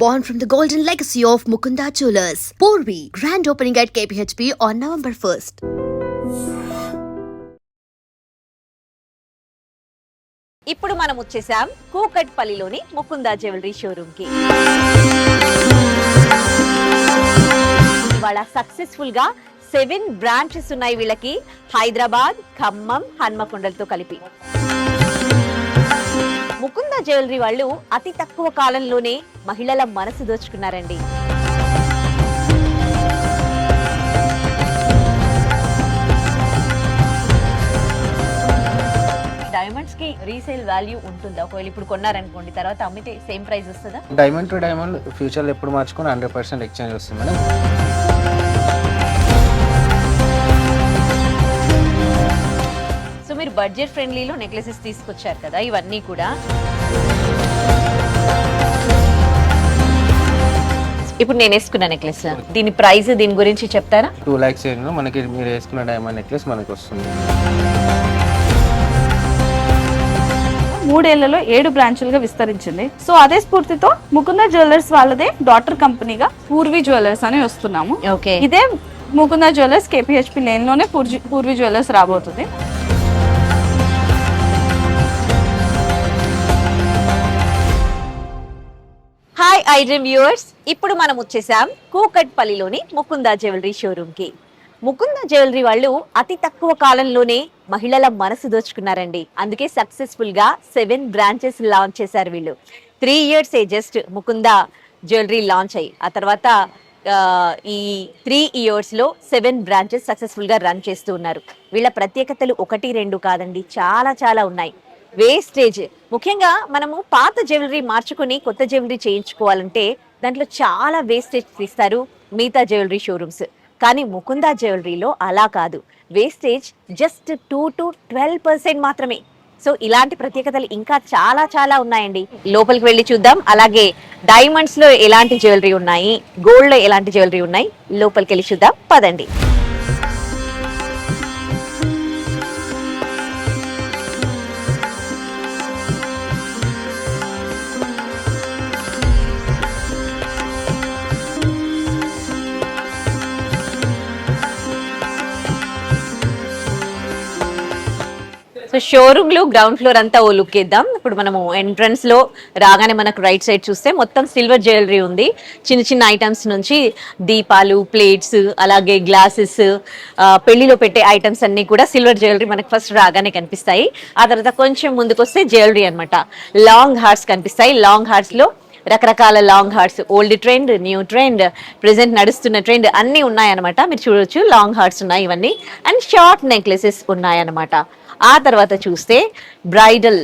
born from the golden legacy of Mukunda Jewelers. Porvi, grand opening at KPHP on November 1st. ఇప్పుడు మనం వచ్చేసాం కూకట్పల్లిలోని Mukunda jewellery showroom కి. ఇవాళ successful గా 7 branches ఉన్నాయి వీళ్ళకి, హైదరాబాద్, ఖమ్మం, హన్మకొండలతో కలిపి. ముకుందా జ్యువెలరీ వాళ్ళు అతి తక్కువ కాలంలోనే మహిళల మనసు దోచుకున్నారండి. డైమండ్స్ కి రీసేల్ వాల్యూ ఉంటుందా? ఒకవేళ ఇప్పుడు కొన్నారనుకోండి, తర్వాత అమ్మితే సేమ్ ప్రైస్ వస్తుందా? డైమండ్ టు డైమండ్ ఫ్యూచర్ లో ఎప్పుడు మార్చుకొని 100% ఎక్స్చేంజ్ వస్తుంది మేడం. సో మీరు బడ్జెట్ ఫ్రెండ్లీలో నెక్లెసెస్ తీసుకొచ్చారు కదా, ఇవన్నీ కూడా. ఇప్పుడు నేను వేసుకున్న నెక్లెస్, దీని ప్రైస్, దీని గురించి చెప్తారా? 2 lakhs మనకి మీరు వేసుకున్న డైమండ్ నెక్లెస్ మనకి వస్తుంది. 3 ఏళ్లలో 7 బ్రాంచులుగా విస్తరించింది. సో అదే స్ఫూర్తితో ముకుందా జ్యువెలర్స్ వాళ్ళదే డాటర్ కంపెనీగా పూర్వి జ్యువెలర్స్ అని వస్తున్నాము. ఓకే, ఇదే ముకుందా జ్యువెలర్స్ KPHP లేన్ లోనే పూర్వి జ్యువెలర్స్ రాబోతుంది. హాయ్ ఐడ్రీమ్ వ్యూవర్స్, ఇప్పుడు మనం వచ్చేసాం కూకట్పల్లిలోని ముకుందా జ్యువెలరీ షోరూమ్ కి. ముకుందా జ్యువెలరీ వాళ్ళు అతి తక్కువ కాలంలోనే మహిళల మనసు దోచుకున్నారండి. అందుకే సక్సెస్ఫుల్ గా 7 బ్రాంచెస్ లాంచ్ చేశారు వీళ్ళు. 3 years just Mukunda jewellery launch అయ్యి, ఆ తర్వాత ఈ 3 years లో 7 బ్రాంచెస్ సక్సెస్ఫుల్ గా రన్ చేస్తూ ఉన్నారు. వీళ్ళ ప్రత్యేకతలు 1, 2 కాదండి, చాలా చాలా ఉన్నాయి. వేస్టేజ్, ముఖ్యంగా మనము పాత జ్యువెలరీ మార్చుకుని కొత్త జ్యువెలరీ చేయించుకోవాలంటే దాంట్లో చాలా వేస్టేజ్ తీస్తారు మిగతా జ్యువెలరీ షోరూమ్స్. కానీ ముకుందా జ్యువెలరీలో అలా కాదు, వేస్టేజ్ జస్ట్ 2 to 12% మాత్రమే. సో ఇలాంటి ప్రత్యేకతలు ఇంకా చాలా చాలా ఉన్నాయండి. లోపలికి వెళ్ళి చూద్దాం. అలాగే డైమండ్స్ లో ఎలాంటి జ్యువెలరీ ఉన్నాయి, గోల్డ్ లో ఎలాంటి జ్యువెలరీ ఉన్నాయి, లోపలికి వెళ్ళి చూద్దాం, పదండి. సో షోరూమ్ లో గ్రౌండ్ ఫ్లోర్ అంతా ఓ లుక్ ఇద్దాం. ఇప్పుడు మనము ఎంట్రన్స్ లో రాగానే మనకు రైట్ సైడ్ చూస్తే మొత్తం సిల్వర్ జ్యువెలరీ ఉంది. చిన్న చిన్న ఐటమ్స్ నుంచి దీపాలు, ప్లేట్స్, అలాగే గ్లాసెస్, పెళ్లిలో పెట్టే ఐటమ్స్ అన్ని కూడా సిల్వర్ జ్యువెలరీ మనకు ఫస్ట్ రాగానే కనిపిస్తాయి. ఆ తర్వాత కొంచెం ముందుకు వస్తే జ్యువెలరీ అనమాట. లాంగ్ హార్ట్స్ కనిపిస్తాయి. లాంగ్ హార్ట్స్ లో రకరకాల long hearts, old trend, new trend, present నడుస్తున్న ట్రెండ్ అన్ని ఉన్నాయన్నమాట. మీరు చూడొచ్చు, లాంగ్ హార్ట్స్ ఉన్నాయి ఇవన్నీ. అండ్ షార్ట్ నెక్లెసెస్ ఉన్నాయన్నమాట. ఆ తర్వాత చూస్తే బ్రైడల్,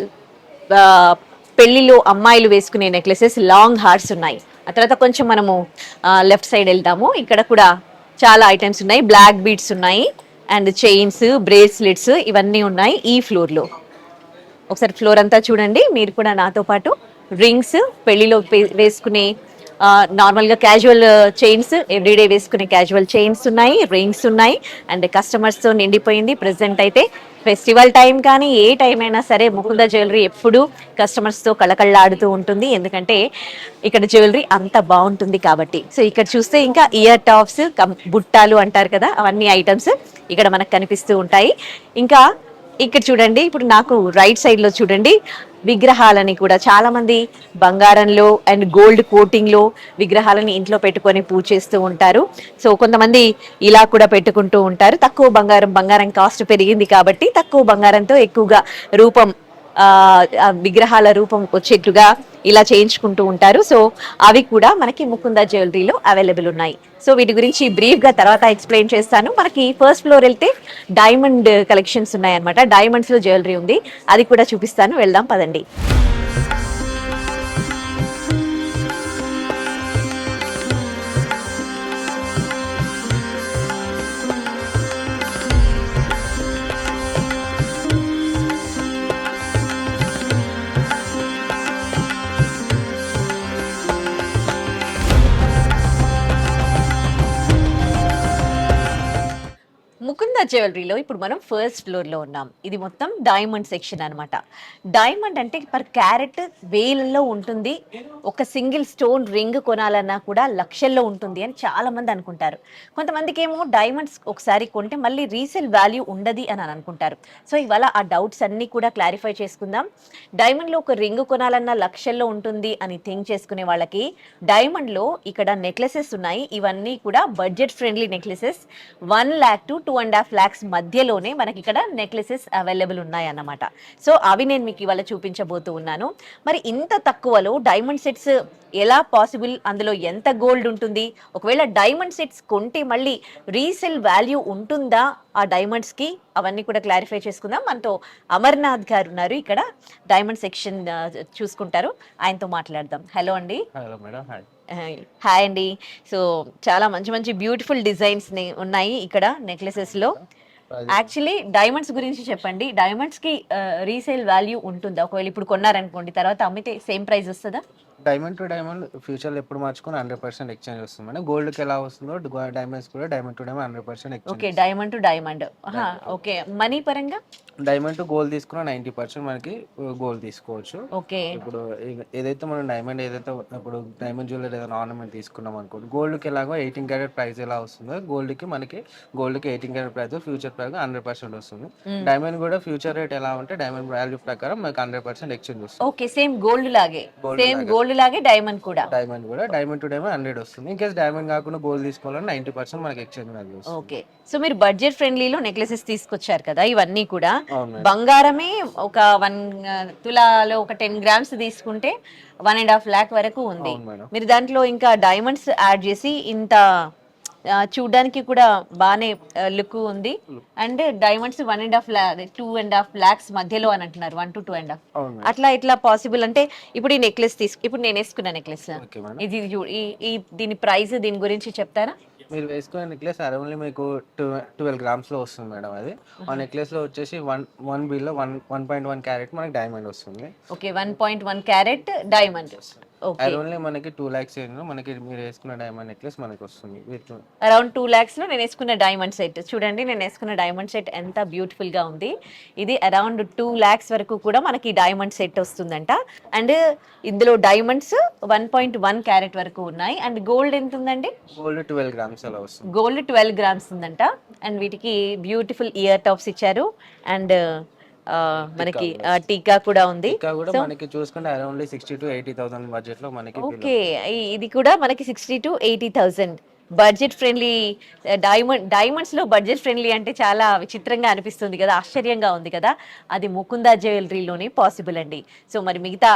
పెళ్లిలో అమ్మాయిలు వేసుకునే నెక్లెసెస్, లాంగ్ హార్ట్స్ ఉన్నాయి. ఆ తర్వాత కొంచెం మనము లెఫ్ట్ సైడ్ వెళ్తాము. ఇక్కడ కూడా చాలా ఐటమ్స్ ఉన్నాయి. బ్లాక్ బీడ్స్ ఉన్నాయి, అండ్ చైన్స్, బ్రేస్లెట్స్ ఇవన్నీ ఉన్నాయి ఈ ఫ్లోర్లో. ఒకసారి ఫ్లోర్ అంతా చూడండి మీరు కూడా నాతో పాటు. రింగ్స్, పెళ్లిలో వేసుకునే నార్మల్గా క్యాజువల్ చైన్స్, ఎవ్రీడే వేసుకునే క్యాజువల్ చైన్స్ ఉన్నాయి, రింగ్స్ ఉన్నాయి. అండ్ కస్టమర్స్తో నిండిపోయింది. ప్రెసెంట్ అయితే ఫెస్టివల్ టైం కానీ ఏ టైం అయినా సరే ముకుందా జ్యువెలరీ ఎప్పుడూ కస్టమర్స్తో కళకళలాడుతూ ఉంటుంది, ఎందుకంటే ఇక్కడ జ్యువెలరీ అంత బాగుంటుంది కాబట్టి. సో ఇక్కడ చూస్తే ఇంకా ఇయర్ టాప్స్, బుట్టాలు అంటారు కదా, అవన్నీ ఐటమ్స్ ఇక్కడ మనకు కనిపిస్తూ ఉంటాయి. ఇంకా ఇక్కడ చూడండి, ఇప్పుడు నాకు రైట్ సైడ్ లో చూడండి, విగ్రహాలని కూడా చాలా మంది బంగారంలో అండ్ గోల్డ్ కోటింగ్ లో విగ్రహాలని ఇంట్లో పెట్టుకొని పూజ చేస్తూ ఉంటారు. సో కొంతమంది ఇలా కూడా పెట్టుకుంటూ ఉంటారు. తక్కువ బంగారం కాస్ట్ పెరిగింది కాబట్టి తక్కువ బంగారంతో ఎక్కువగా రూపం, విగ్రహాల రూపం వచ్చేట్టుగా ఇలా చేయించుకుంటూ ఉంటారు. సో అవి కూడా మనకి ముకుందా జ్యువెలరీలో అవైలబుల్ ఉన్నాయి. సో వీటి గురించి బ్రీఫ్ గా తర్వాత ఎక్స్ప్లెయిన్ చేస్తాను. మనకి ఫస్ట్ ఫ్లోర్ వెళ్తే డైమండ్ కలెక్షన్స్ ఉన్నాయన్నమాట. డైమండ్స్ లో జ్యువెలరీ ఉంది, అది కూడా చూపిస్తాను, వెళ్దాం పదండి. ముకుంద ముకుంద జ్యువెలరీలో ఇప్పుడు మనం ఫస్ట్ ఫ్లోర్లో ఉన్నాం. ఇది మొత్తం డైమండ్ సెక్షన్ అన్నమాట. డైమండ్ అంటే పర్ క్యారెట్ వేలల్లో ఉంటుంది. ఒక సింగిల్ స్టోన్ రింగ్ కొనాలన్నా కూడా లక్షల్లో ఉంటుంది అని చాలా మంది అనుకుంటారు. కొంతమందికి ఏమో డైమండ్స్ ఒకసారి కొంటే మళ్ళీ రీసేల్ వాల్యూ ఉండదు అని అనుకుంటారు. సో ఇవాళ ఆ డౌట్స్ అన్నీ కూడా క్లారిఫై చేసుకుందాం. డైమండ్లో ఒక రింగ్ కొనాలన్నా లక్షల్లో ఉంటుంది అని థింక్ చేసుకునే వాళ్ళకి డైమండ్లో ఇక్కడ నెక్లెసెస్ ఉన్నాయి. ఇవన్నీ కూడా budget friendly necklaces. 1 lakh to 2.5 lakhs మధ్యలోనే మనకి ఇక్కడ నెక్లెసెస్ అవైలబుల్ ఉన్నాయి అన్నమాట. సో అవి నేను మీకు ఇవాళ చూపించబోతూ ఉన్నాను. మరి ఇంత తక్కువలో డైమండ్ సెట్స్ ఎలా పాసిబుల్, అందులో ఎంత గోల్డ్ ఉంటుంది, ఒకవేళ డైమండ్ సెట్స్ కొంటే మళ్ళీ రీసేల్ వాల్యూ ఉంటుందా ఆ డైమండ్స్ కి, అవన్నీ కూడా క్లారిఫై చేసుకుందాం. మనతో అమర్నాథ్ గారు ఉన్నారు, ఇక్కడ డైమండ్ సెక్షన్ చూసుకుంటారు. ఆయనతో మాట్లాడదాం. హలో అండి. Hello madam. హాయ్ అండి. సో చాలా మంచి మంచి బ్యూటిఫుల్ డిజైన్స్ ఉన్నాయి ఇక్కడ నెక్లెసెస్ లో. యాక్చువల్లీ డైమండ్స్ గురించి చెప్పండి. డైమండ్స్ కి రీసేల్ వాల్యూ ఉంటుందా? ఒకవేళ ఇప్పుడు కొన్నారనుకోండి, తర్వాత అమ్మితే సేమ్ ప్రైస్ వస్తుందా? డైమండ్ టు డైమండ్ ఫ్యూచర్లో ఎప్పుడు మార్చుకుని 100% ఎక్స్చేంజ్ వస్తుంది మేడం. గోల్డ్కి ఎలా వస్తుందో డైమండ్స్ కూడా diamond to diamond 100% exchange. Okay, diamond to diamond. Okay, money పరంగా డైమండ్ టు గోల్డ్ తీసుకున్న 90% మనకి గోల్డ్ తీసుకోవచ్చు. ఓకే, ఇప్పుడు ఏదైతే మనం డైమండ్ ఏదైతే ఇప్పుడు డైమండ్ జ్యువెలరీ ఏదైనా ఆర్నమెంట్ తీసుకున్నాం అనుకోండి, గోల్డ్కి ఎలాగో 18 క్యారెట్ ప్రైస్ ఎలా వస్తుందో గోల్డ్కి 18 క్యారెట్ ప్రైస్ ఫ్యూచర్ ప్రైస్ 100% వస్తుంది. డైమండ్ కూడా ఫ్యూచర్ రేట్ ఎలా ఉంటే డైమండ్ వాల్యూ ప్రకారం మనకి 100% ఎక్స్చేంజ్ వస్తుంది. ఓకే, సేమ్ గోల్డ్ లాగే, సేమ్ గోల్డ్ లాగే డైమండ్ కూడా డైమండ్ టు డైమండ్ 100 వస్తుంది. ఇన్ కేస్ డైమండ్ కాకుండా గోల్డ్ తీసుకోవాలని 90% మనకి ఎక్స్చేంజ్ వాల్యూ వస్తుంది. ఓకే, సో మీరు బడ్జెట్ ఫ్రెండ్లీలో నెక్లెసెస్ తీసుకొచ్చారు కదా, ఇవన్నీ కూడా బంగారమే ఒక 1 తులాలో ఒక 10 grams తీసుకుంటే 1.5 lakh వరకు ఉంది. మీరు దాంట్లో ఇంకా డైమండ్స్ యాడ్ చేసి ఇంత చూడడానికి కూడా బాగానే లుక్ ఉంది. అండ్ డైమండ్స్ 2.5 lakhs మధ్యలో అని అంటున్నారు, 1 to 2.5. అట్లా ఇట్లా పాసిబుల్ అంటే ఇప్పుడు ఈ నెక్లెస్ ఇప్పుడు నేను వేసుకున్న నెక్లెస్ ఇది దీని ప్రైస్, దీని గురించి చెప్తారా? మీరు వేసుకునే నెక్లెస్ అరౌండ్ మీకు 12 grams లో వస్తుంది మేడం. అది ఆ నెక్లెస్ లో వచ్చేసి 1.1 క్యారెట్ మనకి డైమండ్ వస్తుంది. Okay, 1.1 carrot diamond. అరౌండ్ మనకి 2 lakhs మనకి మీరు వేసుకున్న డైమండ్ నెక్లెస్ మనకి వస్తుంది. అరౌండ్ 2 lakhs లో నేను వేసుకున్న డైమండ్ సెట్ చూడండి. నేను వేసుకున్న డైమండ్ సెట్ ఎంత బ్యూటిఫుల్ గా ఉంది. ఇది అరౌండ్ 2 lakhs వరకు కూడా మనకి డైమండ్ సెట్ వస్తుందంట. అండ్ ఇందులో డైమండ్స్ 1.1 క్యారెట్ వరకు ఉన్నాయి. అండ్ గోల్డ్ ఎంత ఉందండి? గోల్డ్ 12 grams అలా వస్తుంది. గోల్డ్ 12 grams ఉందంట. అండ్ వీటికి బ్యూటిఫుల్ ఇయర్ టాప్స్ ఇచ్చారు. అండ్ మనకి టీకా కూడా ఉంది. మనకి చూసుకుంటే అరౌండ్ 60 to 80,000 బడ్జెట్ లో మనకి. ఓకే, ఇది కూడా మనకి 60 to 80,000 బడ్జెట్ ఫ్రెండ్లీ. డైమండ్స్ లో బడ్జెట్ ఫ్రెండ్లీ అంటే చాలా విచిత్రంగా అనిపిస్తుంది కదా, ఆశ్చర్యంగా ఉంది కదా. అది ముకుంద జ్యువెలరీలోనే పాసిబుల్ అండి. సో మరి మిగతా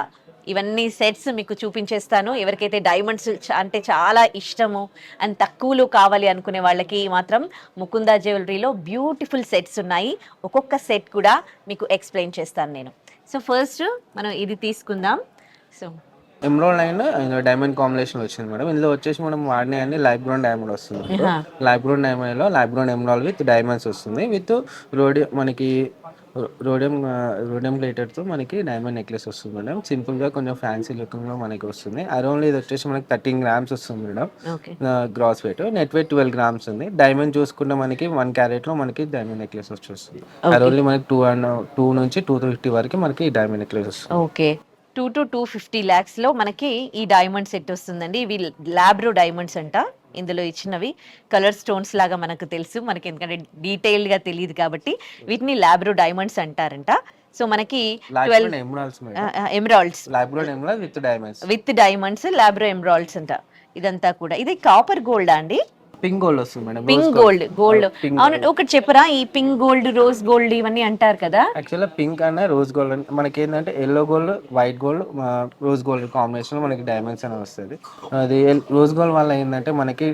ఇవన్నీ సెట్స్ మీకు చూపించేస్తాను. ఎవరికైతే డైమండ్స్ అంటే చాలా ఇష్టము అండ్ తక్కువలో కావాలి అనుకునే వాళ్ళకి మాత్రం ముకుంద జ్యువెలరీలో బ్యూటిఫుల్ సెట్స్ ఉన్నాయి. ఒక్కొక్క సెట్ కూడా మీకు ఎక్స్ప్లెయిన్ చేస్తాను నేను. సో ఫస్ట్ మనం ఇది తీసుకుందాం. So emerald line diamond combination వచ్చింది మేడం. ఇందులో వచ్చేసి మనం వాడినే అన్ని లైఫ్ గ్రౌండ్ డైమండ్ వస్తుంది. లైఫ్ గ్రౌండ్ డైమండ్ లో life ground emerald with diamonds వస్తుంది. విత్ మనకి రోడియం ప్లేటెడ్ తో మనకి డైమండ్ నెక్లెస్ వస్తుంది మేడం. సింపుల్ గా కొంచెం ఫ్యాన్సీ లుకింగ్ లో మనకి వస్తుంది. అరౌండ్ ఇది వచ్చేసి మనకి 13 grams వస్తుంది madam. Gross weight, net weight 12 grams ఉంది. డైమండ్ చూసుకుంటే మనకి 1 క్యారెట్ లో మనకి డైమండ్ నెక్లెస్ వచ్చేస్తుంది. అరౌండ్ మనకి 2 నుంచి 250 వరకు మనకి డైమండ్ నెక్లెస్ వస్తుంది. ఓకే, 2 to 250 lakhs లో మనకి ఈ డైమండ్ సెట్ వస్తుందండి. ఇవి లాబ్రో డైమండ్స్ అంట. ఇందులో ఇచ్చినవి కలర్ స్టోన్స్ లాగా మనకు తెలుసు, మనకి ఎందుకంటే డీటెయిల్డ్ గా తెలియదు కాబట్టి వీటిని లాబ్రో డైమండ్స్ అంటారంట. సో మనకి ఎమరాల్డ్స్ విత్ డైమండ్స్ లాబ్రో ఎమరాల్డ్స్ అంట. ఇదంతా కూడా ఇది కాపర్ గోల్డ్ అండి? పింక్ గోల్డ్ వస్తుంది మేడం. Pink gold. అవును, ఒకటి చెప్పరా, ఈ పింక్ గోల్డ్, రోజ్ గోల్డ్ ఇవన్నీ అంటారు కదా. యాక్చువల్గా పింక్ అన్న రోజ్ గోల్డ్ అంటే మనకి ఏంటంటే yellow gold, white gold, rose gold combination లో మనకి డైమండ్స్ అని వస్తుంది. అది రోజ్ గోల్డ్ వల్ల ఏంటంటే మనకి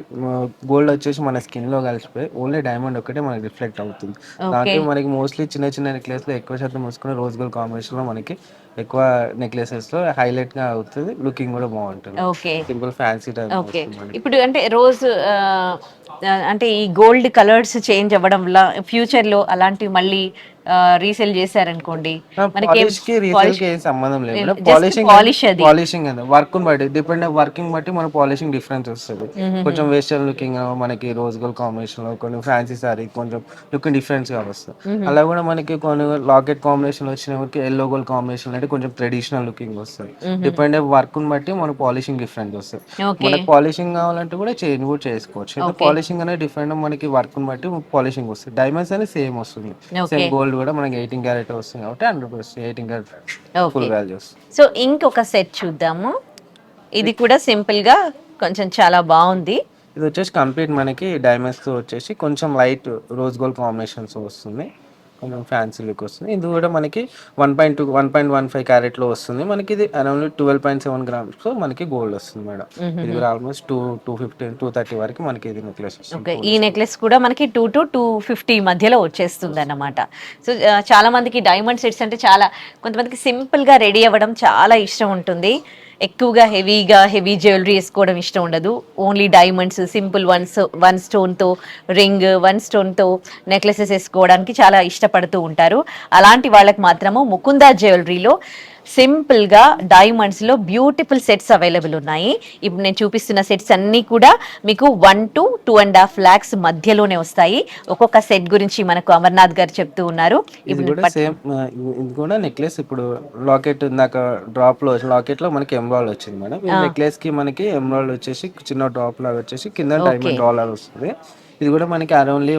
గోల్డ్ వచ్చేసి మన స్కిన్ లో కలిసిపోయి ఓన్లీ డైమండ్ ఒకటే మనకి రిఫ్లెక్ట్ అవుతుంది. దాంట్లో మనకి మోస్ట్లీ చిన్న చిన్న నెక్లెస్ లో ఎక్కువ శాతం మూసుకుని రోజ్ గోల్డ్ కాంబినేషన్ లో మనకి ఎక్కువ నెక్లెసెస్ లో హైలైట్ గా అవుతుంది. లుకింగ్ కూడా బాగుంటుంది. Okay, simple fancy type. Okay, ఇప్పుడు అంటే రోజ్ అంటే ఈ గోల్డ్ కలర్స్ చేంజ్ అవ్వడం వల్ల ఫ్యూచర్ లో అలాంటివి మళ్ళీ రీసేల్ చేశారనుకోండి మనకి పాలిష్ కి రీసేల్ కి ఏం సంబంధం లేదు మేడం. పాలిష్ అది పాలిషింగ్ అది వర్క్ బట్టి డిపెండ్ వర్కింగ్ బట్టి మన పాలిషింగ్ డిఫరెన్స్ వస్తుంది. కొంచెం వెస్టర్న్ లుకింగ్ మనకి రోజ్ గోల్డ్ కాంబినేషన్ లో కొన్ని ఫ్యాన్సీ సారీ కొంచెం లుక్ డిఫరెన్స్ గా వస్తుంది. అలా కూడా మనకి కొన్ని లాకెట్ కాంబినేషన్ వచ్చిన వరకు ఎల్లో గోల్డ్ కాంబినేషన్ అంటే కొంచెం ట్రెడిషనల్ లుకింగ్ వస్తుంది. డిపెండ్ వర్క్ బట్టి మన పాలిషింగ్ డిఫరెంట్ వస్తుంది. మనకి పాలిషింగ్ కావాలంటే కూడా చేంజ్ కూడా చేసుకోవచ్చు. పాలిషింగ్ అనేది డిఫరెంట్ మనకి వర్క్ బట్టి పాలిషింగ్ వస్తుంది. డైమండ్స్ అనేది సేమ్ వస్తుంది. సేమ్ గోల్డ్ కూడా మనకి 18 క్యారెట్ వస్తుంది కాబట్టి 100% 18 క్యారెట్ ఫుల్ వాల్యూస్. సో ఇంకొక సెట్ చూద్దాము. ఇది కూడా సింపుల్ గా కొంచెం చాలా బాగుంది. ఇది వచ్చేసి కంప్లీట్ మనకి డైమండ్స్ తో వచ్చేసి కొంచెం లైట్ రోజ్ గోల్డ్ కాంబినేషన్స్ వస్తుంది. కొంచెం ఫ్యాన్సీ లుక్ వస్తుంది. ఇది కూడా మనకి 1.2 1.15 క్యారెట్ లో వస్తుంది. మనకి ఇది అరౌండ్ 12.7 గ్రామ్స్ తో మనకి గోల్డ్ వస్తుంది మేడం. ఇది కూడా ఆల్మోస్ట్ 250 230 వరకు మనకి ఇది నెక్లెస్ వస్తుంది. ఈ నెక్లెస్ కూడా మనకి 2 to 250 మధ్యలో వచ్చేస్తుంది అన్నమాట. సో చాలా మందికి డైమండ్ సెట్స్ అంటే చాలా కొంతమందికి సింపుల్ గా రెడీ అవ్వడం చాలా ఇష్టం ఉంటుంది. ఎక్కువగా హెవీ జ్యువెలరీ వేసుకోవడం ఇష్టం ఉండదు. ఓన్లీ డైమండ్స్ సింపుల్ వన్ స్టోన్తో రింగ్ 1 స్టోన్తో నెక్లెసెస్ వేసుకోవడానికి చాలా ఇష్టపడుతూ ఉంటారు. అలాంటి వాళ్ళకి మాత్రము ముకుందా జ్యువెలరీలో సింపుల్గా డైమండ్స్లో బ్యూటిఫుల్ సెట్స్ అవైలబుల్ ఉన్నాయి. ఇప్పుడు నేను చూపిస్తున్న సెట్స్ అన్నీ కూడా మీకు 1 to 2.5 lakhs మధ్యలోనే వస్తాయి. ఒక్కొక్క సెట్ గురించి మనకు అమర్నాథ్ గారు చెప్తూ ఉన్నారు. ఇది కూడా సేమ్ ఇది కూడా నెక్లెస్ ఇప్పుడు లాకెట్ ఇందాక డ్రాప్ లో లాకెట్ లో మనకి ఎమరాల్డ్ వచ్చింది మేడం. ఈ నెక్లెస్ కి మనకి ఎమరాల్డ్ వచ్చేసి చిన్న డ్రాప్ లాగా వచ్చేసి కింద డైమండ్ డాలర్ వస్తుంది. ఇది కూడా మనకి అరౌండ్లీ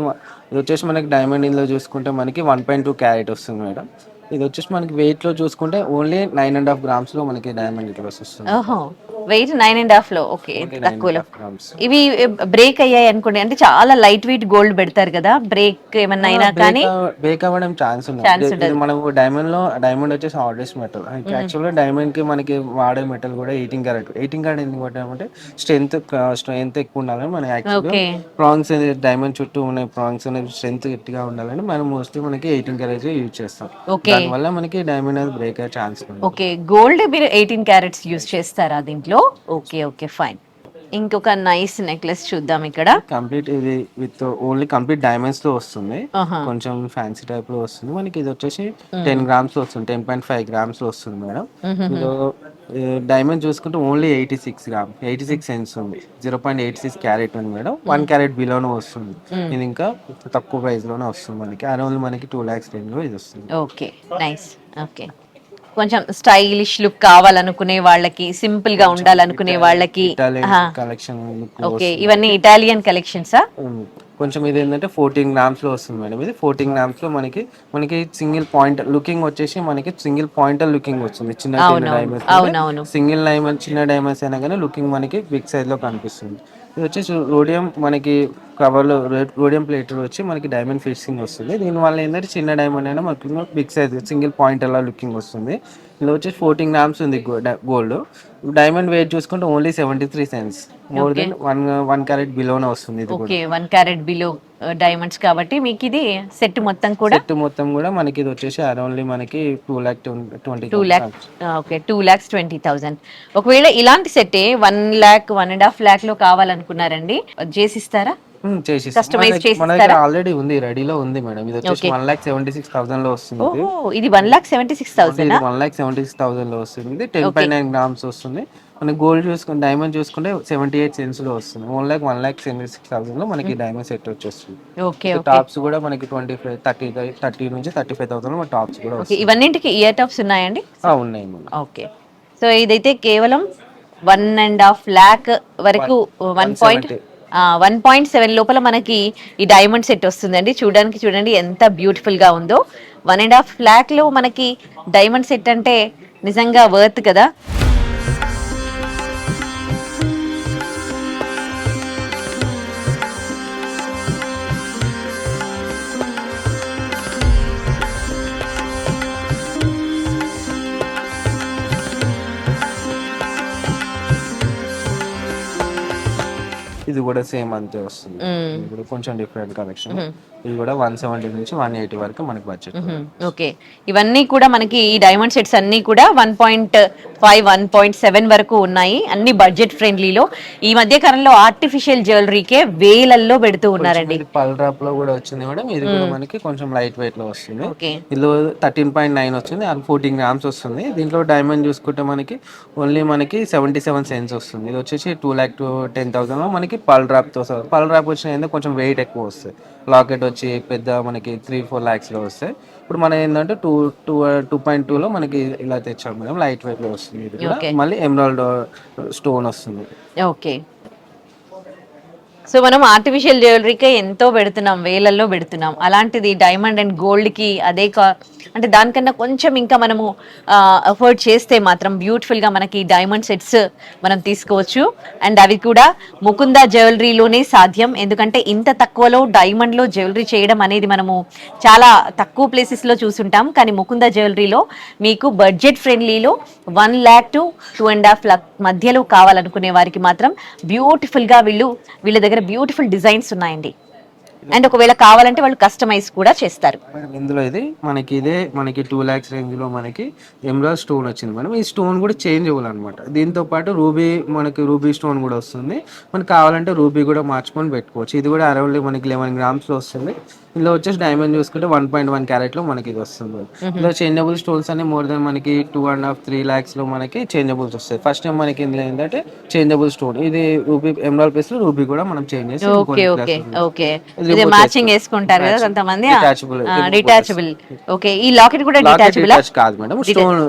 ఇది వచ్చేసి మనకి డైమండ్ ఇందులో చూసుకుంటే మనకి 1.2 క్యారెట్ వస్తుంది మేడం. ఇది వచ్చేసి మనకి వెయిట్ లో చూసుకుంటే ఓన్లీ 9.5 గ్రామ్స్ లో మనకి డైమండ్ నెక్లెస్ వస్తుంది. వెయిట్ 9.5 లో ఓకే తక్కువలో. ఇవి బ్రేక్ అయ్యాయి అనుకోండి అంటే చాలా లైట్ వెయిట్ గోల్డ్ పెడతారు కదా, బ్రేక్ ఏమన్నా అయినా కానీ బ్రేక్ అవ్వడం ఛాన్స్ ఉంది. మనకు డైమండ్ వచ్చేసి ఆర్డర్స్ మెటల్. యాక్చువల్గా డైమండ్ కి మనకి వాడే మెటల్ కూడా 18 క్యారెట్ ఎందుకు పట్టామంటే స్ట్రెంత్ ఎక్కువ ఉండాలని మన యాక్చువల్గా ప్రాంగ్స్ డైమండ్ చుట్టూ ఉన్న ప్రాంగ్స్ అనేది స్ట్రెంత్ గట్టిగా ఉండాలని మనం మోస్ట్లీ మనకి 18 క్యారెట్ యూజ్ చేస్తాం. దానివల్ల మనకి డైమండ్ అనేది బ్రేక్ అయ్యే ఛాన్స్ ఉంది. ఓకే, గోల్డ్ మీరు 18 క్యారెట్స్ యూజ్ చేస్తారా దీంట్లో? Okay fine. ఇంకొక నైస్ నెక్లెస్ చూద్దాం. ఇక్కడ కంప్లీట్ ఇది విత్ ఓన్లీ కంప్లీట్ డైమండ్స్ తో వస్తుంది. కొంచెం ఫ్యాన్సీ టైప్ లో వస్తుంది. మనకి ఇది వచ్చేసి 10 గ్రామ్స్ వస్తుంది. 10.5 గ్రామ్స్ వస్తుంది మేడం. ఇందులో డైమండ్ చూసుకుంటే ఓన్లీ 86 సెన్స్ ఉంది. 0.86 క్యారెట్ ఉంది మేడం. 1 క్యారెట్ బిలోనే వస్తుంది. ఇది ఇంకా తక్కువ ప్రైస్ లోనే వస్తుంది మనకి. అరౌండ్ మనకి 2 lakhs రేంజ్ లో ఇది వస్తుంది. Okay nice. ఓకే, కొంచెం స్టైలిష్ లుక్ కావాలనుకునే వాళ్ళకి, సింపుల్ గా ఉండాలనుకునే వాళ్ళకి కలెక్షన్. ఓకే, ఇవన్నీ ఇటాలియన్ కలెక్షన్సా? కొంచెం ఇది ఏంటంటే 14 గ్రామ్స్ లో వస్తుంది మేడం. ఇది 14 గ్రామ్స్ లో మనకి సింగిల్ పాయింట్ లుకింగ్ వచ్చేసి మనకి సింగిల్ పాయింటర్ లుకింగ్ వస్తుంది. చిన్న డైమండ్స్ సింగిల్ డైమండ్ చిన్న డైమండ్స్ అయినా కానీ లుకింగ్ మనకి బిగ్ సైజ్ లో కనిపిస్తుంది. ఇది వచ్చేసి రోడియం మనకి కవర్లో రోడియం ప్లేట్ వచ్చి మనకి డైమండ్ ఫిక్సింగ్ వస్తుంది. దీనివల్ల ఏంటంటే చిన్న డైమండ్ అయినా మనకి బిగ్ సైజ్ సింగిల్ పాయింట్ అలా లుకింగ్ వస్తుంది. ఇందులో వచ్చేసి 14 గ్రామ్స్ ఉంది గోల్డ్. డైమండ్ వెయిట్ చూసుకుంటే only 73 cents. More than 1 carat బిలోనే వస్తుంది. ఇది ఓకే, 1 క్యారెట్ బిలో డైమండ్స్ కాబట్టి మీకు ఇది సెట్ మొత్తం కూడా మనకి ఇది వచ్చేసి అరౌండ్లీ మనకి 2,20,000. 2,20,000. ఒకవేళ ఇలాంటి సెట్ 1 lakh 1.5 lakh లో కావాలనుకున్నారండి, చేసిస్తారా? మన దగ్గర ఆల్రెడీ ఉంది, రెడీలో ఉంది మేడం. ఇది వచ్చేసి 1,76,000 లో వస్తుంది. ఇది 1,76,000 1,76,000 లో వస్తుంది. 10.9 గ్రామ్స్ వస్తుంది. మన గోల్డ్ చూసుకుంటే డైమండ్ చూసుకుంటే 78 సెన్స్ లో వస్తుంది. 1,76,000 లో మనకి డైమండ్ సెట్ వచ్చేస్తుంది. టాప్స్ కూడా మనకి 30 నుంచి 35,000 లో టాప్స్ కూడా వస్తాయి. ఇవన్నింటికి ఇయర్ టాప్స్ ఉన్నాయండి? ఉన్నాయి. ఓకే, సో ఇదైతే కేవలం 1.5 lakh వరకు 1.7 లోపల మనకి ఈ డైమండ్ సెట్ వస్తుందండి. చూడండి ఎంత బ్యూటిఫుల్ గా ఉందో. 1.5 lakh లో మనకి డైమండ్ సెట్ అంటే నిజంగా వర్త్ కదా. ఇది కూడా సేమ్ అంతే వస్తుంది. ఇది కూడా కొంచెం డిఫరెంట్ కలెక్షన్. ఇది కూడా 170 నుంచి 180 వరకు మనకి బడ్జెట్. ఓకే, ఇవన్నీ కూడా మనకి ఈ డైమండ్ సెట్స్ అన్ని కూడా 1.5 1.7 వరకు ఉన్నాయి, అన్ని బడ్జెట్ ఫ్రెండ్లీలో. ఈ మధ్య కాలంలో ఆర్టిఫిషియల్ జ్యువెలరీకే వేలల్లో పెడుతూ ఉన్నారండి. పల్ డ్రాప్ లో కూడా వచ్చింది మేడం. ఇది కూడా మనకి కొంచెం లైట్ వెయిట్ లో వస్తుంది. ఓకే, ఇందులో 13.9 వచ్చింది, అది 14 గ్రామ్స్ వస్తుంది. దీంట్లో డైమండ్ చూసుకుంటే మనకి ఓన్లీ మనకి 77 సెన్స్ వస్తుంది. ఇది వచ్చేసి 2,10,000 లో మనకి పల్ డ్రాప్ తో. పల్ డ్రాప్ వచ్చిన కొంచెం వెయిట్ ఎక్కువ వస్తుంది. లాకెట్ వచ్చి పెద్ద మనకి 3-4 lakhs లో వస్తాయి. ఇప్పుడు మన ఏంటంటే 2.2 లో మనకి ఇలా తెచ్చాం మేడం. లైట్ వెయిట్ లో వస్తుంది. ఇది కూడా మళ్ళీ ఎమరాల్డ్ స్టోన్ వస్తుంది. ఓకే, సో మనం ఆర్టిఫిషియల్ జ్యువెలరీకే ఎంతో పెడుతున్నాం, వేలల్లో పెడుతున్నాం. అలాంటిది డైమండ్ అండ్ గోల్డ్ కి అదే అంటే దానికన్నా కొంచెం ఇంకా మనము అఫోర్డ్ చేస్తే మాత్రం బ్యూటిఫుల్ గా మనకి డైమండ్ సెట్స్ మనం తీసుకోవచ్చు. అండ్ అవి కూడా ముకుందా జ్యువెలరీలోనే సాధ్యం. ఎందుకంటే ఇంత తక్కువలో డైమండ్ లో జ్యువెలరీ చేయడం అనేది మనము చాలా తక్కువ ప్లేసెస్ లో చూసుంటాం. కానీ ముకుందా జ్యువెలరీలో మీకు బడ్జెట్ ఫ్రెండ్లీలో 1 lakh to 2.5 lakh మధ్యలో కావాలనుకునే వారికి మాత్రం బ్యూటిఫుల్ గా వీళ్ళ దగ్గర బ్యూటిఫుల్ డిజైన్స్ ఉన్నాయండి. అండ్ ఒకవేళ కావాలంటే వాళ్ళు కస్టమైజ్ కూడా చేస్తారు. ఇందులో ఇదే మనకి 2 lakhs రేంజ్ లో మనకి ఎమరాల్డ్ స్టోన్ వచ్చింది మేడం. ఈ స్టోన్ కూడా చేంజ్ అవ్వాలన్నమాట. దీంతో పాటు రూబీ స్టోన్ కూడా వస్తుంది. మనకి కావాలంటే రూబీ కూడా మార్చుకొని పెట్టుకోవచ్చు. ఇది కూడా అరౌండ్ మనకి 11 grams లో వస్తుంది. ఇందులో వచ్చేసి డైమండ్ చూసుకుంటే 1.1 carat లో మనకి ఇది వస్తుంది. ఇందులో చేంజబుల్ స్టోన్స్ అన్ని మోర్ దెన్ మనకి 2.5-3 lakhs లో మనకి చేంజబుల్స్ వస్తాయి. ఫస్ట్ టైం మనకి ఇందులో ఏంటంటే చేంజబుల్ స్టోన్, ఇది రూబీ ఎమరాల్డ్ ప్లేస్ లో రూబీ కూడా మనం చేంజ్ చేసి మ్యాచింగ్ వేసుకుంటారు కదా కొంతమంది. డిటాచబుల్. ఓకే, ఈ లాకెట్ కూడా డిటాచబుల్ కాదు మేడం,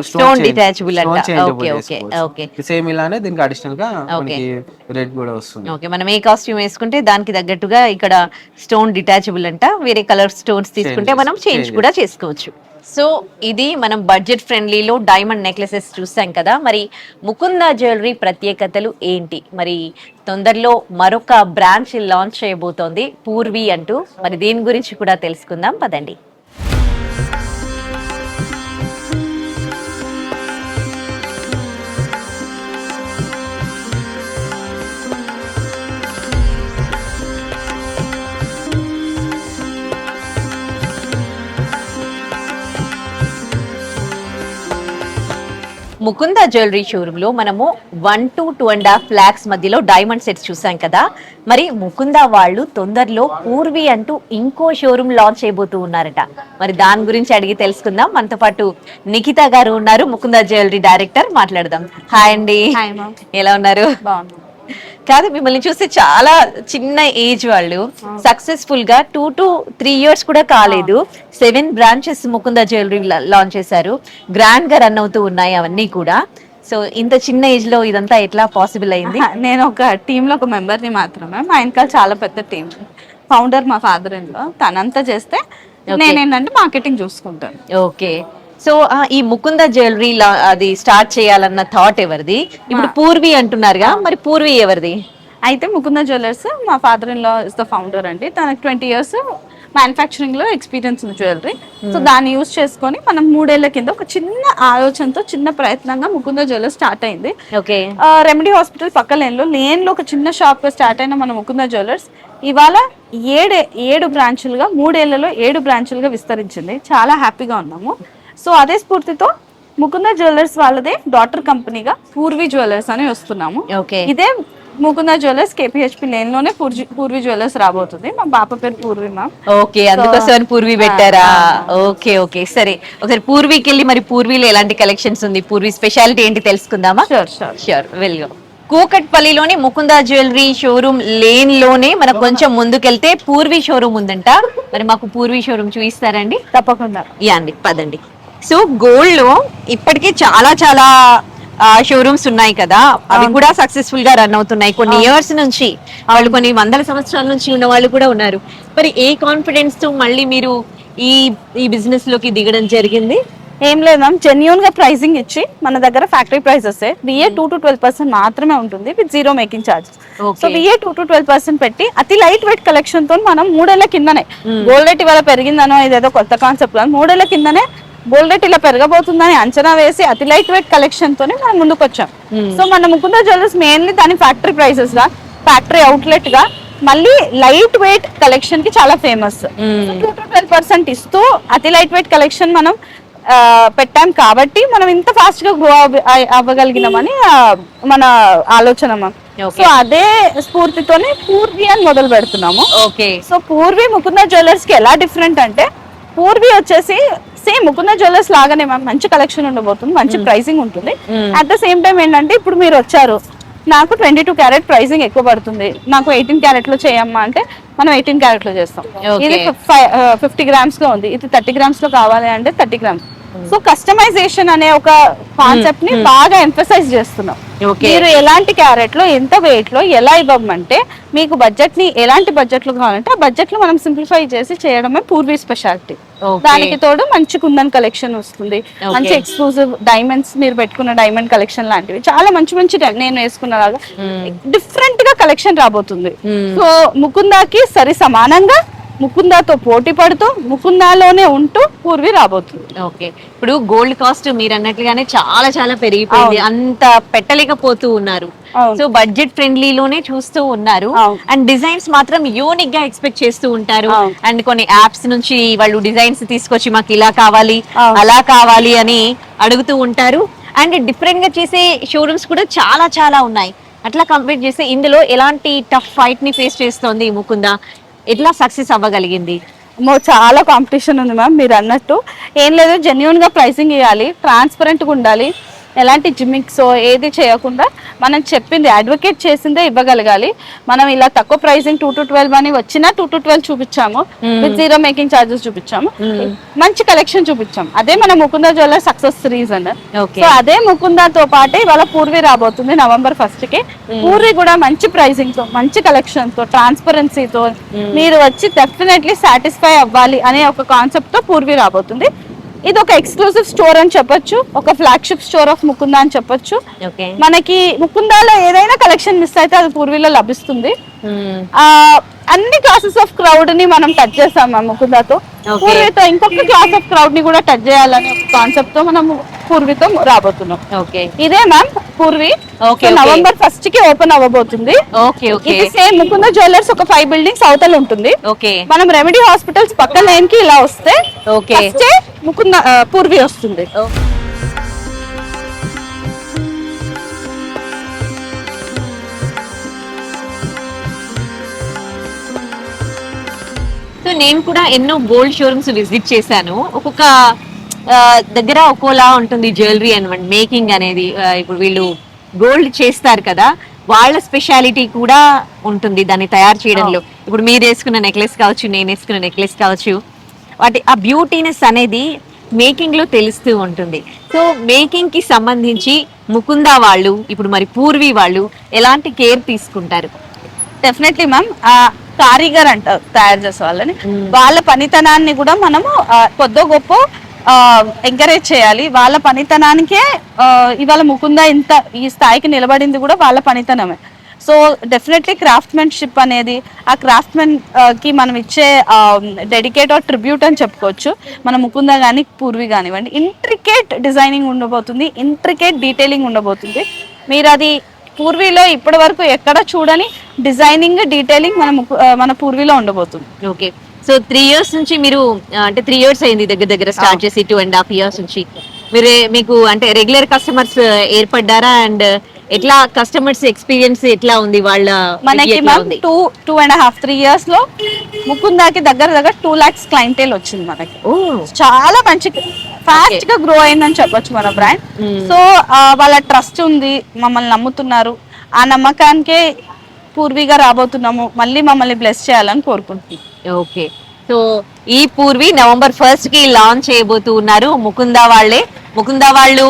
స్టోన్ డిటాచబుల్ అంట. ఓకే ఓకే ఓకే, సేమ్ ఇలానే దీనికి అడిషనల్ గా మనకి రెడ్ కూడా వస్తుంది. ఓకే, మనం ఏ కాస్ట్యూమ్ వేసుకుంటే దానికి తగ్గట్టుగా ఇక్కడ స్టోన్ డిటాచబుల్ అంట. వేరే కలర్ స్టోన్స్ తీసుకుంటే మనం చేంజ్ కూడా చేసుకోవచ్చు. సో ఇది మనం బడ్జెట్ ఫ్రెండ్లీలో డైమండ్ నెక్లెసెస్ చూసాం కదా. మరి ముకుందా జ్యువెలరీ ప్రత్యేకతలు ఏంటి? మరి తొందరలో మరొక బ్రాంచ్ లాంచ్ చేయబోతోంది పూర్వి అంటూ. మరి దీని గురించి కూడా తెలుసుకుందాం పదండి. ముకుందా జ్యువెలరీ షోరూమ్ లో మనము 1 to 2.5 lakhs మధ్యలో డైమండ్ సెట్స్ చూసాం కదా. మరి ముకుందా వాళ్ళు తొందరలో పూర్వి అంటూ ఇంకో షోరూమ్ లాంచ్ చేయబోతూ ఉన్నారట. మరి దాని గురించి అడిగి తెలుసుకుందాం. మనతో పాటు నిఖిత గారు ఉన్నారు, ముకుందా జ్యువెలరీ డైరెక్టర్. మాట్లాడదాం. హాయ్ అండి, ఎలా ఉన్నారు? కాదు, మిమ్మల్ని చూస్తే చాలా చిన్న ఏజ్ వాళ్ళు సక్సెస్ఫుల్ గా 2 to 3 years కూడా కాలేదు 7 branches ముకుందా జ్యువెలరీ లాంచ్ చేశారు. గ్రాండ్ గా రన్ అవుతూ ఉన్నాయి అవన్నీ కూడా. సో ఇంత చిన్న ఏజ్ లో ఇదంతా ఎట్లా పాసిబుల్ అయింది? నేను ఒక టీమ్ లో ఒక మెంబర్ ని మాత్రమే. మా వెనకాల చాలా పెద్ద టీం. ఫౌండర్ మా ఫాదర్ ఇన్ లో, తనంతా చేస్తే నేనేంటంటే మార్కెటింగ్ చూసుకుంటాను. ఓకే, సో ఈ ముకుందా జ్యువెలరీ అది స్టార్ట్ చేయాలన్న థాట్ ఎవరిది? ఇప్పుడు పూర్వి అంటున్నారుగా, మరి పూర్వి ఎవరిది? అయితే ముకుందా జ్యువెలర్స్ మా father in law is the founder అండి. తనకి 20 years మ్యానుఫ్యాక్చరింగ్ లో ఎక్స్పీరియన్స్ ఉంది జ్యువెలరీ. సో దాన్ని యూజ్ చేసుకొని మనం 3 ఏళ్ల కింద ఒక చిన్న ఆలోచనతో చిన్న ప్రయత్నంగా ముకుందా జ్యువెలర్స్ స్టార్ట్ అయింది. ఓకే, రెమెడీ హాస్పిటల్ పక్క లేన్ లో ఒక చిన్న షాప్ గా స్టార్ట్ అయిన మన ముకుందా జ్యువెలర్స్ ఇవాళ 7 బ్రాంచులుగా 3 ఏళ్లలో 7 బ్రాంచులుగా విస్తరించింది. చాలా హ్యాపీగా ఉన్నాము. సో అదే స్ఫూర్తితో ముకుందా జ్యువెలర్స్ వాళ్ళదే డాటర్ కంపెనీగా పూర్వి జ్యువెలర్స్ అని వస్తున్నాము. ఇదే ముకుందా జ్యువెలర్స్ KPHP లేన్ లోనే పూర్వి జ్యువెలర్స్ రాబోతుంది. మా పాప పేరు పూర్వి మ్యామ్. ఓకే, అందుకోసం పూర్వి పెట్టారా? ఓకే ఓకే, సరే. ఒకసారి పూర్వికి వెళ్ళి మరి పూర్విలో ఎలాంటి కలెక్షన్స్ ఉంది, పూర్వి స్పెషాలిటీ ఏంటి తెలుసుకుందామా? షూర్ వెల్గో. కూకట్పల్లిలోని ముకుందా జ్యువెలరీ షోరూమ్ లేన్ లోనే మనకు కొంచెం ముందుకెళ్తే పూర్వి షోరూమ్ ఉందంట. మరి మాకు పూర్వి షోరూమ్ చూపిస్తారండి? తప్పకుండా. యా అండి, పదండి. సో గోల్డ్ లో ఇప్పటికే చాలా చాలా షోరూమ్స్ ఉన్నాయి కదా, అవి కూడా సక్సెస్ఫుల్ గా రన్ అవుతున్నాయి. కొన్ని ఇయర్స్ నుంచి వాళ్ళు, కొన్ని వందల సంవత్సరాల నుంచి ఉన్న వాళ్ళు కూడా ఉన్నారు. మరి ఏ కాన్ఫిడెన్స్ తో మళ్ళీ మీరు ఈ బిజినెస్ లోకి దిగడం జరిగింది? ఏం లేదు మ్యామ్, జెన్యూన్ గా ప్రైసింగ్ ఇచ్చి మన దగ్గర ఫ్యాక్టరీ ప్రైసెస్ VA 2 to 12% మాత్రమే ఉంటుంది with 0 making charges. So VA 2 to 12% పెట్టి అతి లైట్ వెయిట్ కలెక్షన్ తో మనం 3 ఏళ్ల కిందనే గోల్డ్ రేట్ ఇవాళ పెరిగిందనో ఇదేదో కొత్త కాన్సెప్ట్ కాదు, 3 ఏళ్ల కిందనే గోల్డ్ రేట్ ఇలా పెరగబోతుందని అంచనా వేసి అతి లైట్ వెయిట్ కలెక్షన్ తోనే మనం ముందుకు వచ్చాం. సో మన ముకుందా జ్యువెలర్స్ మెయిన్లీ దాని ఫ్యాక్టరీ ప్రైసెస్ గా ఫ్యాక్టరీ అవుట్లెట్ గా మళ్ళీ లైట్ వెయిట్ కలెక్షన్ కి చాలా ఫేమస్. 2-12% ఇస్తూ అతి లైట్ వెయిట్ కలెక్షన్ మనం పెట్టాం కాబట్టి మనం ఇంత ఫాస్ట్ గా గ్రో అవ్వగలిగినామని మన ఆలోచన మ్యామ్. సో అదే స్ఫూర్తితోనే పూర్వి అని మొదలు పెడుతున్నాము. సో పూర్వి ముకుంద జ్యువెలర్స్ కి ఎలా డిఫరెంట్ అంటే, పూర్వి వచ్చేసి సేమ్ ముకుంద జ్యువెలర్స్ లాగానే మ్యామ్ మంచి కలెక్షన్ ఉండబోతుంది, మంచి ప్రైసింగ్ ఉంటుంది. అట్ ద సేమ్ టైం ఏంటంటే, ఇప్పుడు మీరు వచ్చారు నాకు 22 క్యారెట్ ప్రైసింగ్ ఎక్కువ పడుతుంది, నాకు 18 క్యారెట్ లో చేయమ్మా అంటే మనం 18 క్యారెట్ లో చేస్తాం. ఇది 50 గ్రామ్స్ లో ఉంది, ఇది 30 గ్రామ్స్ లో కావాలి అంటే 30 గ్రామ్స్. సో కస్టమైజేషన్ అనే ఒక కాన్సెప్ట్ ని బాగా ఎంఫసైజ్ చేస్తున్నాం. మీరు ఎలాంటి క్యారెట్ లో ఎంత వెయిట్ లో ఎలా ఇవ్వమంటే, మీకు బడ్జెట్ ని ఎలాంటి బడ్జెట్ లో కావాలంటే ఆ బడ్జెట్ లో మనం సింప్లిఫై చేసి చేయడమే పూర్వీ స్పెషాలిటీ. దానికి తోడు మంచి కుందన్ కలెక్షన్ వస్తుంది, మంచి ఎక్స్క్లూజివ్ డైమండ్స్, మీరు పెట్టుకున్న డైమండ్ కలెక్షన్ లాంటివి చాలా మంచి మంచి నేను వేసుకున్నలాగా డిఫరెంట్ గా కలెక్షన్ రాబోతుంది. సో ముకుందాకి సరి సమానంగా ముకుందాతో పోటీ పడుతూ ముకుందాలోనే ఉంటూ పూర్వి రాబోతుంది. ఓకే, ఇప్పుడు గోల్డ్ కాస్ట్ మీరు అన్నట్లుగానే చాలా చాలా పెరిగిపోయింది, అంత పెట్టలేకపోతూ ఉన్నారు. సో బడ్జెట్ ఫ్రెండ్లీలోనే చూస్తూ ఉన్నారు, అండ్ డిజైన్స్ మాత్రం యూనిక్ గా ఎక్స్పెక్ట్ చేస్తూ ఉంటారు. అండ్ కొన్ని యాప్స్ నుంచి వాళ్ళు డిజైన్స్ తీసుకొచ్చి మాకు ఇలా కావాలి అలా కావాలి అని అడుగుతూ ఉంటారు. అండ్ డిఫరెంట్ గా చేసే షోరూమ్స్ కూడా చాలా చాలా ఉన్నాయి. అట్లా కంపేర్ చేస్తే ఇందులో ఎలాంటి టఫ్ ఫైట్ ని ఫేస్ చేస్తోంది ముకుందా, ఎట్లా సక్సెస్ అవ్వగలిగింది? చాలా కాంపిటీషన్ ఉంది మ్యామ్. మీరు అన్నట్టు ఏం లేదు, జెన్యున్ గా ప్రైసింగ్ ఇవ్వాలి, ట్రాన్స్పరెంట్ గా ఉండాలి, ఎలాంటి జిమ్మిక్స్ ఏది చేయకుండా మనం చెప్పింది అడ్వకేట్ చేసిందే ఇవ్వగలగాలి. మనం ఇలా తక్కువ ప్రైసింగ్ 2 to 12 అని వచ్చినా 2 to 12 చూపించాము, విత్ జీరో మేకింగ్ చార్జెస్ చూపించాము, మంచి కలెక్షన్ చూపించాము. అదే మన Mukunda jeweller success reason. So అదే ముకుందాతో పాటే ఇవాళ పూర్వి రాబోతుంది November 1st కి. పూర్వి కూడా మంచి ప్రైసింగ్ తో, మంచి కలెక్షన్ తో, ట్రాన్స్పరెన్సీతో మీరు వచ్చి డెఫినెట్లీ సాటిస్ఫై అవ్వాలి అనే ఒక కాన్సెప్ట్ తో పూర్వి రాబోతుంది. ఇది ఒక ఎక్స్క్లూజివ్ స్టోర్ అని చెప్పొచ్చు, ఒక ఫ్లాగ్షిప్ స్టోర్ ఆఫ్ ముకుందా అని చెప్పొచ్చు. మనకి ముకుందాలో ఏదైనా కలెక్షన్ మిస్ అయితే అది పూర్వీలో లభిస్తుంది. అన్ని క్లాసెస్ ఆఫ్ క్రౌడ్ ని మనం టచ్ చేస్తాం ముకుందాతో. పూర్వీతో ఇంకొక క్లాస్ ఆఫ్ క్రౌడ్ ని కూడా టచ్ చేయాలనే కాన్సెప్ట్ తో మనం పూర్వీతో రాబోతున్నాం. ఇదే మ్యామ్ పూర్వీ November 1st కి ఓపెన్ అవ్వబోతుంది. ఇది సేమ్ ముకుంద జ్యువెలర్స్ ఒక 5 బిల్డింగ్స్ అవతల ఉంటుంది. మనం రెమెడీ హాస్పిటల్స్ పక్క లైన్ కి ఇలా వస్తే ముకుంద పూర్వీ వస్తుంది. సో నేను కూడా ఎన్నో గోల్డ్ షోరూమ్స్ విజిట్ చేశాను. ఒక్కొక్క దగ్గర ఒక్కోలా ఉంటుంది జ్యువెలరీ అనమాట, మేకింగ్ అనేది. ఇప్పుడు వీళ్ళు గోల్డ్ చేస్తారు కదా, వాళ్ళ స్పెషాలిటీ కూడా ఉంటుంది దాన్ని తయారు చేయడంలో. ఇప్పుడు మీరు వేసుకున్న నెక్లెస్ కావచ్చు, నేను వేసుకున్న నెక్లెస్ కావచ్చు, వాటి ఆ బ్యూటీనెస్ అనేది మేకింగ్ లో తెలుస్తూ ఉంటుంది. సో మేకింగ్ కి సంబంధించి ముకుందా వాళ్ళు, ఇప్పుడు మరి పూర్వీ వాళ్ళు ఎలాంటి కేర్ తీసుకుంటారు? డెఫినెట్లీ మ్యామ్, కారీగర్ అంటారు తయారు చేసే వాళ్ళని, వాళ్ళ పనితనాన్ని కూడా మనము కొద్దో గొప్ప ఎంకరేజ్ చేయాలి. వాళ్ళ పనితనానికే ఇవాళ ముకుందా ఇంత ఈ స్థాయికి నిలబడింది కూడా వాళ్ళ పనితనమే. సో డెఫినెట్లీ క్రాఫ్ట్మెన్షిప్ అనేది, ఆ క్రాఫ్ట్మెన్ కి మనం ఇచ్చే డెడికేట్ ఆర్ ట్రిబ్యూట్ అని చెప్పుకోవచ్చు. మన ముకుందా కానీ పూర్వి కానివ్వండి, ఇంట్రికేట్ డిజైనింగ్ ఉండబోతుంది, ఇంట్రికేట్ డీటెయిలింగ్ ఉండబోతుంది. మీరు అది పూర్వీలో ఇప్పటి వరకు ఎక్కడ చూడని డిజైనింగ్, డీటెయిలింగ్ మన పూర్వీలో ఉండబోతుంది. ఓకే, సో 3 years నుంచి మీరు, అంటే 3 years అయింది దగ్గర స్టార్ట్ చేసి, 2.5 years నుంచి మీకు అంటే రెగ్యులర్ కస్టమర్స్ ఏర్పడ్డారా? అండ్ ఎట్లా కస్టమర్స్ ఎక్స్పీరియన్స్ ఎట్లా ఉంది వాళ్ళ? మనకి 2.5-3 years లో ముకుందాకి దగ్గర 2 lakhs క్లయింటేల్ వచ్చింది మనకి. చాలా మంచి ఫాస్ట్ గా గ్రో అయిందని చెప్పొచ్చు మన బ్రాండ్. సో వాళ్ళ ట్రస్ట్ ఉంది, మమ్మల్ని నమ్ముతున్నారు, ఆ నమ్మకానికే పూర్వీగా రాబోతున్నాము, మళ్ళీ మమ్మల్ని బ్లెస్ చేయాలని కోరుకుంటున్నాం. ఓకే, సో ఈ పూర్వి November 1st కి లాంచ్ చేయబోతూ ఉన్నారు. ముకుందా వాళ్ళే, ముకుందా వాళ్ళు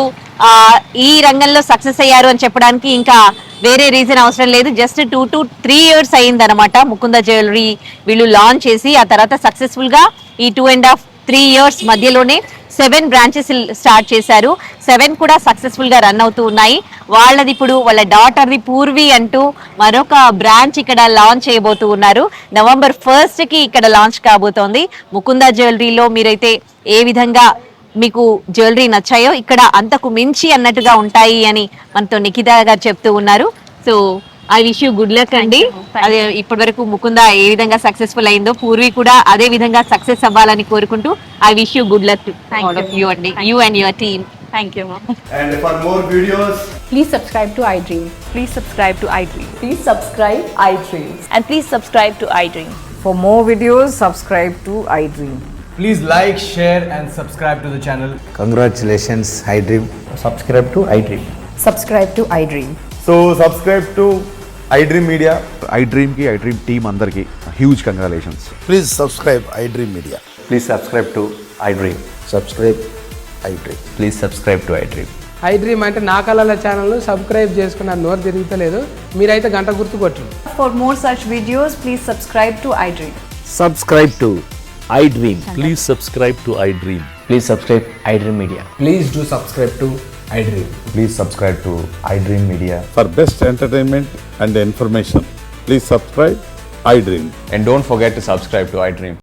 ఈ రంగంలో సక్సెస్ అయ్యారు అని చెప్పడానికి ఇంకా వేరే రీజన్ అవసరం లేదు. జస్ట్ 2 to 3 years అయింది అనమాట ముకుందా జ్యువెలరీ వీళ్ళు లాంచ్ చేసి. ఆ తర్వాత సక్సెస్ఫుల్ గా ఈ 2.5-3 years మధ్యలోనే 7 branches స్టార్ట్ చేశారు. 7 కూడా సక్సెస్ఫుల్ గా రన్ అవుతూ ఉన్నాయి. వాళ్ళది ఇప్పుడు వాళ్ళ డాటర్ది పూర్వి అంటూ మరొక బ్రాంచ్ ఇక్కడ లాంచ్ చేయబోతూ ఉన్నారు. November 1st కి ఇక్కడ లాంచ్ కాబోతోంది. ముకుందా జ్యువెలరీలో మీరైతే ఏ విధంగా మీకు జ్యువెలరీ నచ్చాయో ఇక్కడ అంతకు మించి అన్నట్టుగా ఉంటాయి అని మనతో నిఖిత గారు చెప్తూ ఉన్నారు. So I wish you good luck అండి. అదే ఇప్పటి వరకు ముకుంద ఏ విధంగా సక్సెస్ఫుల్ అయిందో పూర్వి కూడా అదే విధంగా సక్సెస్ అవ్వాలని కోరుకుంటూ I wish you good luck to all of you అండి, you and your team. Thank you ma'am. And for more videos, Please subscribe to iDream. Please subscribe to iDream. Please subscribe iDream. And please subscribe to iDream. For more videos, subscribe to iDream. please like, share, and subscribe to the channel. Congratulations, iDream. Subscribe to iDream. Subscribe to iDream. So subscribe to iDream Media. iDream की iDream team अंदर की huge congratulations. Please subscribe iDream Media. Please subscribe to iDream. Subscribe iDream. Please subscribe to iDream. iDream అంటే నా కళల channel subscribe చేసుకున్న నోరు తిరుగుతలేదు, మీరైతే గంట గుర్తు కొట్టండి. For more such videos, please subscribe to iDream. Subscribe to iDream. Please subscribe to iDream. Please subscribe iDream Media. Please do subscribe to iDream. Please subscribe to iDream Media. For best entertainment and information, please subscribe iDream. And don't forget to subscribe to iDream.